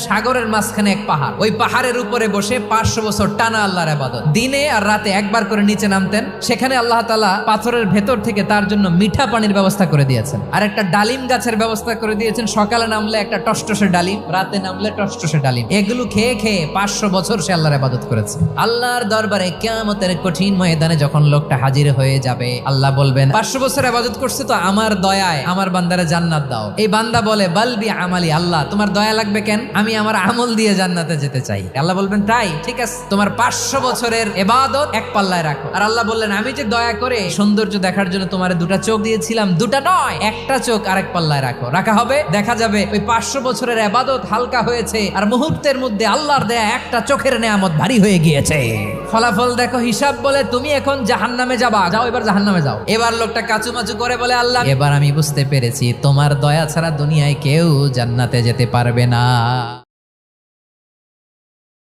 সাগরের মাঝখানে এক পাহাড়, ওই পাহাড়ের উপরে বসে 500 বছর টানা আল্লাহর ইবাদত। দিনে আর রাতে একবার করে নিচে নামতেন। সেখানে আল্লাহ তাআলা পাথরের ভেতর থেকে তার জন্য মিঠা পানির ব্যবস্থা করে দিয়েছেন, আর একটা ডালিম গাছের ব্যবস্থা করে দিয়েছেন। সকালে নামলে একটা টসটসে ডালিম, রাতে নামলে টসটসে ডালিম। এগুলো খেয়ে খেয়ে 500 বছর সে আল্লাহর ইবাদত করেছে। আল্লাহর দরবারে কিয়ামতের কঠিন ময়দানে যখন লোকটা হাজির হয়ে যাবে, আল্লাহ বলবেন 500 বছর ইবাদত করছে তো আমার দয়ায় আমার বান্দারে জান্নাত দাও। এই বান্দা বলে বালবি আমালি, আল্লাহ তোমার দয়া লাগবে কেন? আমি আমার আমল দিয়ে জান্নাতে যেতে চাই। আল্লাহ বলবেন তাই, ঠিক আছে, তোমার 500 বছরের ইবাদত এক পাল্লায় রাখো। আর আল্লাহ বললেন আমি যে দয়া করে সৌন্দর্য দেখার জন্য তোমার দুটা চোখ দিয়েছিলাম, দুটা নয় একটা চোখ আরেক পাল্লায় রাখো। রাখা হবে, দেখা যাবে ওই 500 বছরের ইবাদত হালকা হয়েছে, আর মুহূর্তের মধ্যে আল্লাহর দেয়া একটা চোখের নেয়ামত ভারী হয়ে গিয়েছে। ফলাফল দেখো, হিসাব বলে তুমি এখন জাহান্নামে যাবা, যাও এবার জাহান্নামে যাও। এবার লোকটা কাচুমাচু করে বলে আল্লাহ এবার আমি বুঝতে পেরেছি তোমার দয়া ছাড়া দুনিয়ায় কেউ জান্নাতে যেতে পারবে না।